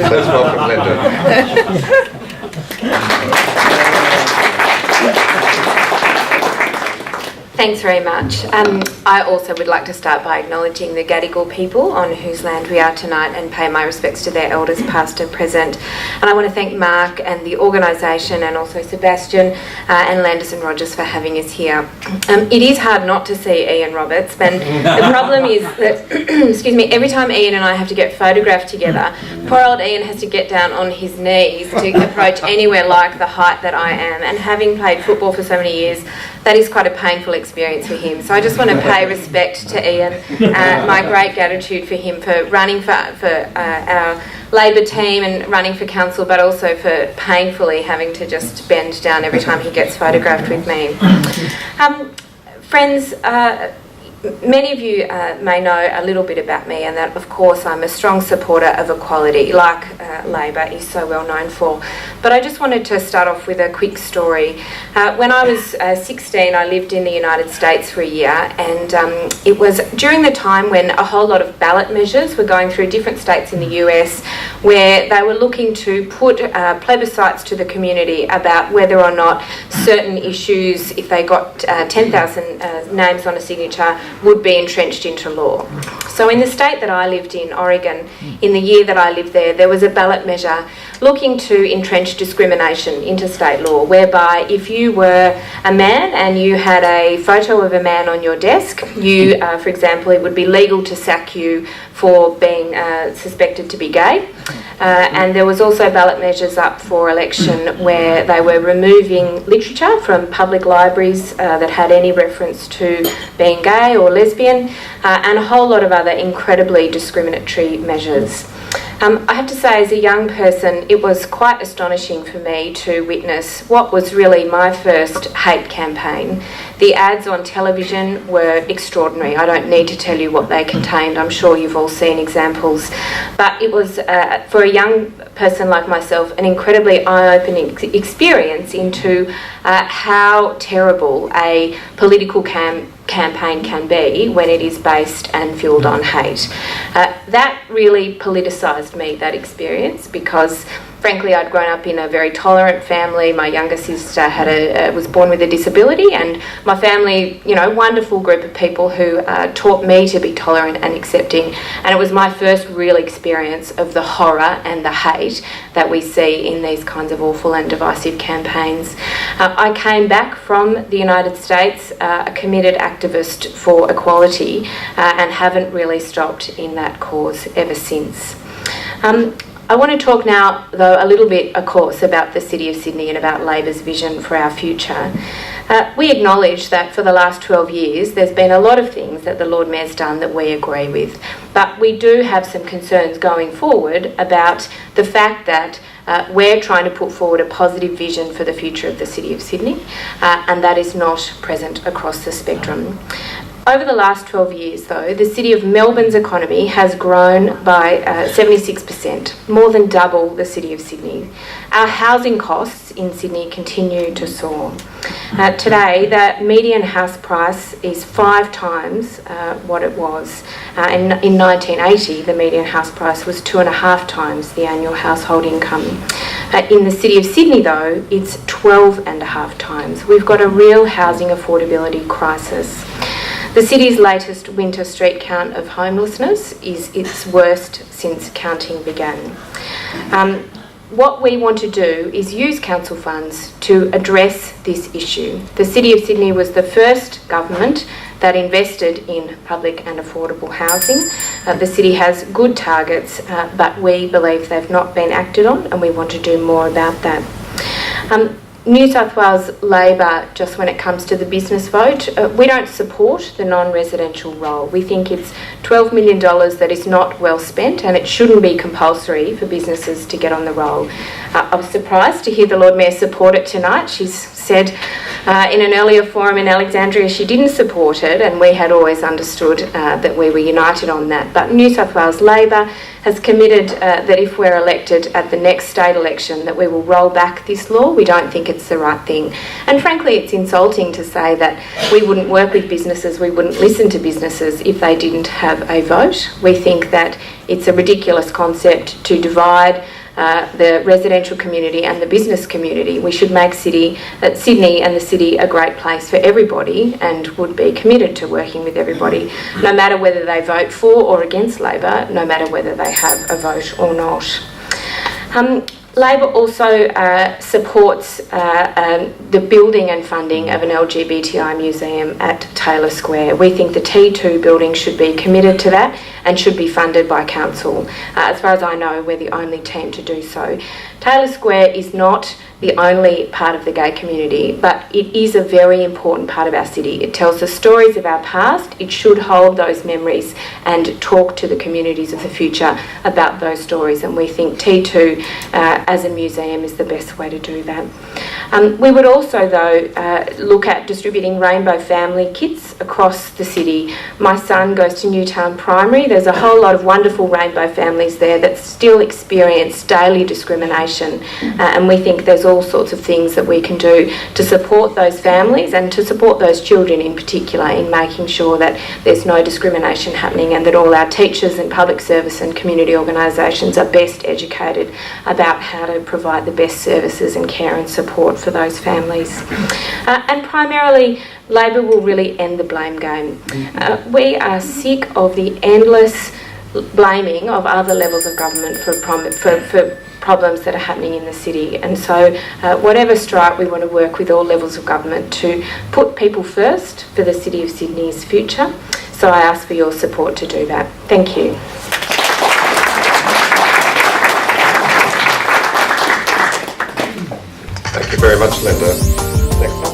Let's welcome Linda. Thanks very much. I also would like to start by acknowledging the Gadigal people on whose land we are tonight and pay my respects to their elders past and present. And I want to thank Mark and the organisation and also Sebastian and Landis and Rogers for having us here. It is hard not to see Ian Roberts, and the problem is that, excuse me, every time Ian and I have to get photographed together, poor old Ian has to get down on his knees to approach anywhere like the height that I am. And having played football for so many years, that is quite a painful experience for him. So I just want to pay respect to Ian, my great gratitude for him for running for our Labor team and running for council, but also for painfully having to just bend down every time he gets photographed with me. Friends, many of you may know a little bit about me, and that of course I'm a strong supporter of equality, like Labor is so well known for. But I just wanted to start off with a quick story. When I was 16, I lived in the United States for a year, and it was during the time when a whole lot of ballot measures were going through different states in the US, where they were looking to put plebiscites to the community about whether or not certain issues, if they got 10,000 names on a signature, would be entrenched into law. So in the state that I lived in, Oregon, in the year that I lived there, there was a ballot measure looking to entrench discrimination into state law, whereby if you were a man and you had a photo of a man on your desk, you, for example, it would be legal to sack you for being suspected to be gay. And there was also ballot measures up for election where they were removing literature from public libraries that had any reference to being gay or lesbian, and a whole lot of other incredibly discriminatory measures. I have to say, as a young person, it was quite astonishing for me to witness what was really my first hate campaign. The ads on television were extraordinary. I don't need to tell you what they contained. I'm sure you've all seen examples. But it was, for a young person like myself, an incredibly eye-opening experience into how terrible a political campaign can be when it is based and fueled on hate. That really politicised me, that experience, because frankly I'd grown up in a very tolerant family. My younger sister was born with a disability, and my family, you know, wonderful group of people who taught me to be tolerant and accepting, and it was my first real experience of the horror and the hate that we see in these kinds of awful and divisive campaigns. I came back from the United States a committed activist for equality, and haven't really stopped in that cause ever since. I want to talk now, though, a little bit, of course, about the City of Sydney and about Labor's vision for our future. We acknowledge that for the last 12 years there's been a lot of things that the Lord Mayor's done that we agree with, but we do have some concerns going forward about the fact that we're trying to put forward a positive vision for the future of the City of Sydney, and that is not present across the spectrum. Over the last 12 years, though, the City of Melbourne's economy has grown by 76%, more than double the City of Sydney. Our housing costs in Sydney continue to soar. Today, the median house price is 5 times what it was. In 1980, the median house price was 2.5 times the annual household income. In the City of Sydney, though, it's 12.5 times. We've got a real housing affordability crisis. The city's latest winter street count of homelessness is its worst since counting began. What we want to do is use council funds to address this issue. The City of Sydney was the first government that invested in public and affordable housing. The city has good targets, but we believe they've not been acted on, and we want to do more about that. New South Wales Labor, just when it comes to the business vote, we don't support the non-residential role. We think it's $12 million that is not well spent, and it shouldn't be compulsory for businesses to get on the roll. I was surprised to hear the Lord Mayor support it tonight. She's said In an earlier forum in Alexandria, she didn't support it, and we had always understood that we were united on that. But New South Wales Labor has committed that if we're elected at the next state election, that we will roll back this law. We don't think it's the right thing. And frankly, it's insulting to say that we wouldn't work with businesses, we wouldn't listen to businesses if they didn't have a vote. We think that it's a ridiculous concept to divide the residential community and the business community. We should make Sydney and the city a great place for everybody, and would be committed to working with everybody, no matter whether they vote for or against Labor, no matter whether they have a vote or not. Labor also supports the building and funding of an LGBTI museum at Taylor Square. We think the T2 building should be committed to that and should be funded by council. As far as I know, we're the only team to do so. Taylor Square is not the only part of the gay community, but it is a very important part of our city. It tells the stories of our past. It should hold those memories and talk to the communities of the future about those stories, and we think T2 as a museum is the best way to do that. We would also, though, look at distributing rainbow family kits across the city. My son goes to Newtown Primary. There's a whole lot of wonderful rainbow families there that still experience daily discrimination, and we think there's all sorts of things that we can do to support those families and to support those children in particular, in making sure that there's no discrimination happening, and that all our teachers and public service and community organisations are best educated about how to provide the best services and care and support for those families. And primarily, Labor will really end the blame game. We are sick of the endless blaming of other levels of government for problems that are happening in the city, and so whatever stripe, we want to work with all levels of government to put people first for the City of Sydney's future. So I ask for your support to do that. Thank you. Thank you very much, Linda. Next.